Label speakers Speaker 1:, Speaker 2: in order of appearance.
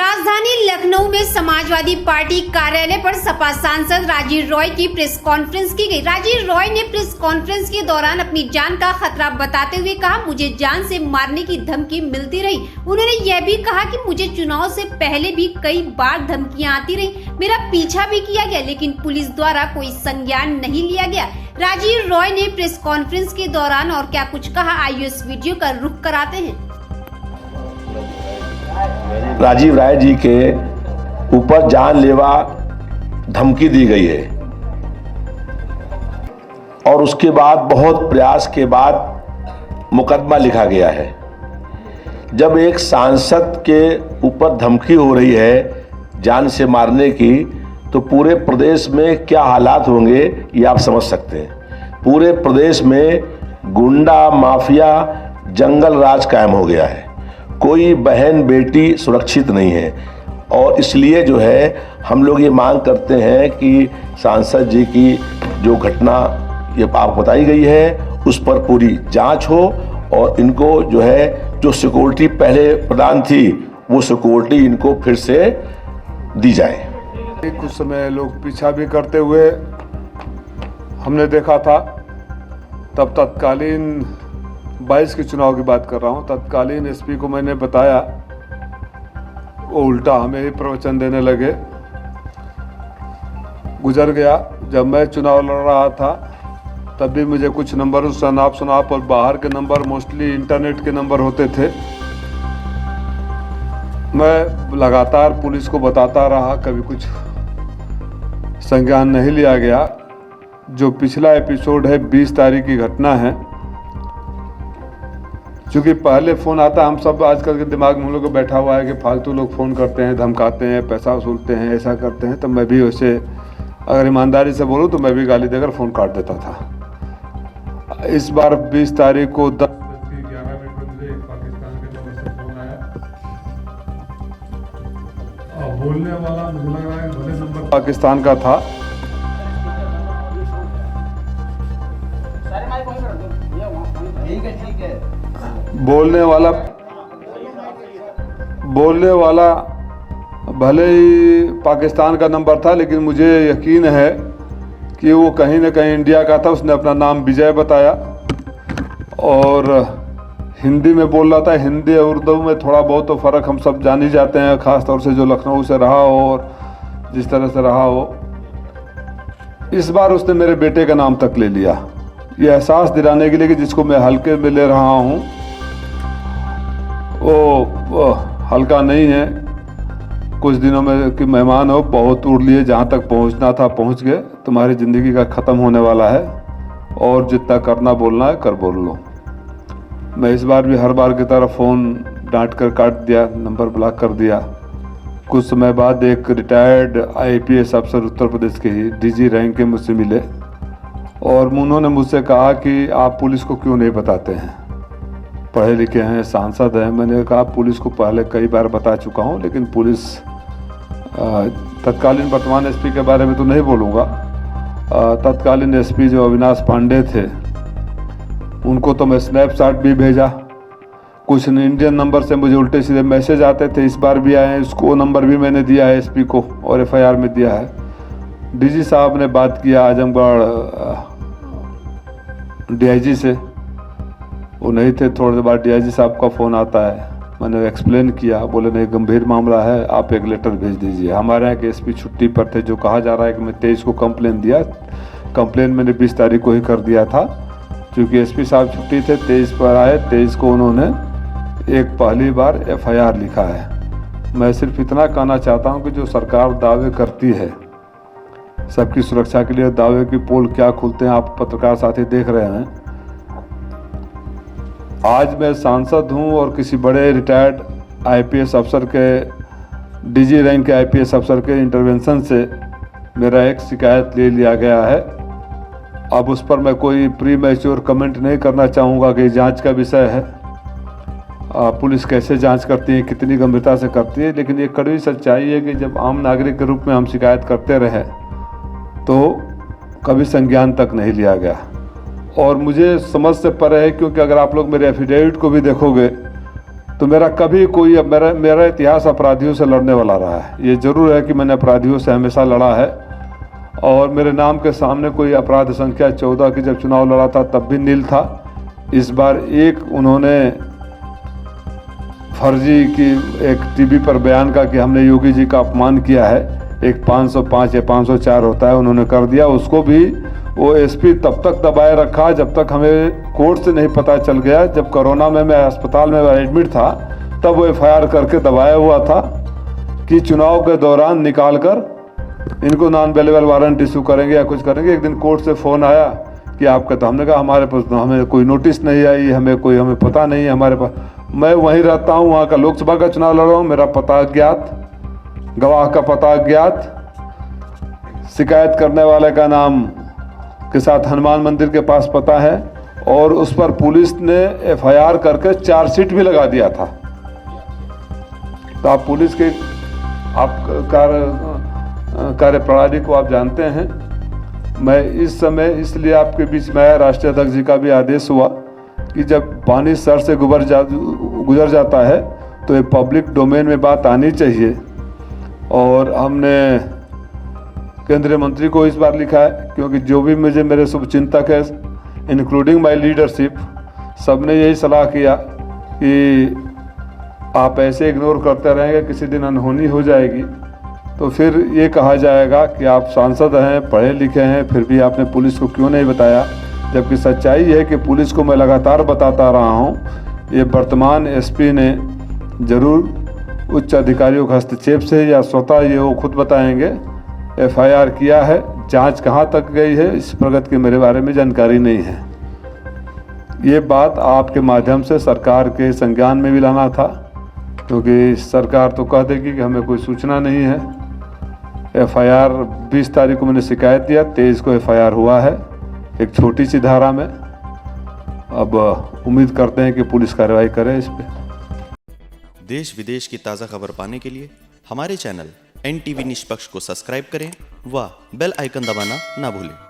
Speaker 1: राजधानी लखनऊ में समाजवादी पार्टी कार्यालय पर सपा सांसद राजीव रॉय की प्रेस कॉन्फ्रेंस की गई। राजीव रॉय ने प्रेस कॉन्फ्रेंस के दौरान अपनी जान का खतरा बताते हुए कहा, मुझे जान से मारने की धमकी मिलती रही। उन्होंने यह भी कहा कि मुझे चुनाव से पहले भी कई बार धमकियां आती रही, मेरा पीछा भी किया गया, लेकिन पुलिस द्वारा कोई संज्ञान नहीं लिया गया। राजीव रॉय ने प्रेस कॉन्फ्रेंस के दौरान और क्या कुछ कहा, आइए इस वीडियो का रुख कराते हैं।
Speaker 2: राजीव राय जी के ऊपर जानलेवा धमकी दी गई है और उसके बाद बहुत प्रयास के बाद मुकदमा लिखा गया है। जब एक सांसद के ऊपर धमकी हो रही है जान से मारने की, तो पूरे प्रदेश में क्या हालात होंगे ये आप समझ सकते हैं। पूरे प्रदेश में गुंडा माफिया जंगल राज कायम हो गया है, कोई बहन बेटी सुरक्षित नहीं है। और इसलिए जो है हम लोग ये मांग करते हैं कि सांसद जी की जो घटना ये आप बताई गई है उस पर पूरी जांच हो और इनको जो है जो सिक्योरिटी पहले प्रदान थी वो सिक्योरिटी इनको फिर से दी जाए।
Speaker 3: कुछ समय लोग पीछा भी करते हुए हमने देखा था, तब तत्कालीन 22 के चुनाव की बात कर रहा हूँ, तत्कालीन एसपी को मैंने बताया, वो उल्टा हमें ही प्रवचन देने लगे। गुजर गया। जब मैं चुनाव लड़ रहा था तब भी मुझे कुछ नंबर सुनाप और बाहर के नंबर मोस्टली इंटरनेट के नंबर होते थे। मैं लगातार पुलिस को बताता रहा, कभी कुछ संज्ञान नहीं लिया गया। जो पिछला एपिसोड है 20 तारीख की घटना है, क्योंकि पहले फ़ोन आता, हम सब आजकल के दिमाग में हम लोग को बैठा हुआ है कि फालतू लोग फ़ोन करते हैं, धमकाते हैं, पैसा वसूलते हैं, ऐसा करते हैं। तो मैं भी वैसे अगर ईमानदारी से बोलूँ तो मैं भी गाली देकर फ़ोन काट देता था। इस बार 20 तारीख को 10:11 पर मुझे पाकिस्तान के नंबर से फ़ोन आया और बोलने वाला मुझे लग रहा है भले नंबर पाकिस्तान का था। बोलने वाला भले ही पाकिस्तान का नंबर था, लेकिन मुझे यकीन है कि वो कहीं ना कहीं इंडिया का था। उसने अपना नाम विजय बताया और हिंदी में बोल रहा था। हिंदी और उर्दू में थोड़ा बहुत तो फ़र्क हम सब जान ही जाते हैं, ख़ास तौर से जो लखनऊ से रहा हो और जिस तरह से रहा हो। इस बार उसने मेरे बेटे का नाम तक ले लिया, ये एहसास दिलाने के लिए कि जिसको मैं हल्के में ले रहा हूँ वो हल्का नहीं है। कुछ दिनों में कि मेहमान हो, बहुत उड़ लिए, जहाँ तक पहुँचना था पहुँच गए। तुम्हारी ज़िंदगी का ख़त्म होने वाला है और जितना करना बोलना है कर बोल लो। मैं इस बार भी हर बार की तरह फ़ोन डांट कर काट दिया, नंबर ब्लॉक कर दिया। कुछ समय बाद एक रिटायर्ड IPS अफसर उत्तर प्रदेश के ही DG रैंक के मुझसे मिले और उन्होंने मुझसे कहा कि आप पुलिस को क्यों नहीं बताते हैं, पढ़े लिखे हैं, सांसद हैं। मैंने कहा पुलिस को पहले कई बार बता चुका हूं, लेकिन पुलिस तत्कालीन वर्तमान SP के बारे में तो नहीं बोलूँगा। तत्कालीन SP जो अविनाश पांडे थे उनको तो मैं स्नैपशॉट भी भेजा। कुछ इंडियन नंबर से मुझे उल्टे सीधे मैसेज आते थे, इस बार भी आए हैं। उसको नंबर भी मैंने दिया है SP को और FIR में दिया है। DG साहब ने बात किया आजमगढ़ DIG से, वो नहीं थे। थोड़ी देर बाद DIG साहब का फ़ोन आता है, मैंने एक्सप्लेन किया, बोले नहीं गंभीर मामला है, आप एक लेटर भेज दीजिए। हमारे यहाँ के SP छुट्टी पर थे, जो कहा जा रहा है कि मैं 23 को कंप्लेन दिया। कंप्लेन मैंने 20 तारीख को ही कर दिया था, क्योंकि SP साहब छुट्टी थे। 23 पर आए, 23 को उन्होंने एक पहली बार FIR लिखा है। मैं सिर्फ इतना कहना चाहता हूँ कि जो सरकार दावे करती है सबकी सुरक्षा के लिए, दावे की पोल क्या खुलते हैं, आप पत्रकार साथी देख रहे हैं। आज मैं सांसद हूं और किसी बड़े रिटायर्ड IPS अफसर के, DG रैंक के IPS अफसर के इंटरवेंशन से मेरा एक शिकायत ले लिया गया है। अब उस पर मैं कोई प्री मैच्योर कमेंट नहीं करना चाहूँगा कि जांच का विषय है, पुलिस कैसे जांच करती है, कितनी गंभीरता से करती है। लेकिन ये कड़वी सच्चाई है कि जब आम नागरिक के रूप में हम शिकायत करते रहे तो कभी संज्ञान तक नहीं लिया गया। और मुझे समझ से परे है, क्योंकि अगर आप लोग मेरे एफिडेविट को भी देखोगे तो मेरा कभी कोई मेरा इतिहास अपराधियों से लड़ने वाला रहा है। ये ज़रूर है कि मैंने अपराधियों से हमेशा लड़ा है और मेरे नाम के सामने कोई अपराध संख्या 14 की जब चुनाव लड़ा था तब भी नील था। इस बार एक उन्होंने फर्जी की एक टीवी पर बयान का कि हमने योगी जी का अपमान किया है, एक 505 या 504 होता है, उन्होंने कर दिया। उसको भी वो एसपी तब तक दबाए रखा जब तक हमें कोर्ट से नहीं पता चल गया। जब कोरोना में मैं अस्पताल में एडमिट था तब वो एफआईआर करके दबाया हुआ था कि चुनाव के दौरान निकाल कर इनको नॉन अवेलेबल वारंट इशू करेंगे या कुछ करेंगे। एक दिन कोर्ट से फ़ोन आया कि आपका, तो हमने कहा हमारे पास हमें कोई नोटिस नहीं आई, हमें पता नहीं है हमारे पास। मैं वहीं रहता हूँ, वहाँ का लोकसभा का चुनाव लड़ रहा हूँ, मेरा पता अज्ञात, गवाह का पता अज्ञात, शिकायत करने वाले का नाम के साथ हनुमान मंदिर के पास पता है और उस पर पुलिस ने एफआईआर करके चार्जशीट भी लगा दिया था। तो आप पुलिस के आप कार्यप्रणाली को आप जानते हैं। मैं इस समय इसलिए आपके बीच में आया, राष्ट्रीय अध्यक्ष जी का भी आदेश हुआ कि जब पानी सर से गुजर जाता है तो ये पब्लिक डोमेन में बात आनी चाहिए। और हमने केंद्रीय मंत्री को इस बार लिखा है, क्योंकि जो भी मेरे शुभचिंतक है इंक्लूडिंग माय लीडरशिप, सब ने यही सलाह किया कि आप ऐसे इग्नोर करते रहेंगे, किसी दिन अनहोनी हो जाएगी तो फिर ये कहा जाएगा कि आप सांसद हैं, पढ़े लिखे हैं, फिर भी आपने पुलिस को क्यों नहीं बताया। जबकि सच्चाई है कि पुलिस को मैं लगातार बताता रहा हूँ। ये वर्तमान एसपी ने ज़रूर उच्च अधिकारियों के हस्तक्षेप से या स्वतः ये वो खुद बताएंगे एफआईआर किया है। जांच कहाँ तक गई है इस प्रगति के मेरे बारे में जानकारी नहीं है। ये बात आपके माध्यम से सरकार के संज्ञान में भी लाना था, क्योंकि सरकार तो कह देगी कि हमें कोई सूचना नहीं है। एफआईआर 20 तारीख को मैंने शिकायत दिया, 23 को एफआईआर हुआ है एक छोटी सी धारा में। अब उम्मीद करते हैं कि पुलिस कार्रवाई करे इस पे।
Speaker 4: देश विदेश की ताज़ा खबर पाने के लिए हमारे चैनल NTV निष्पक्ष को सब्सक्राइब करें व बेल आइकन दबाना ना भूलें।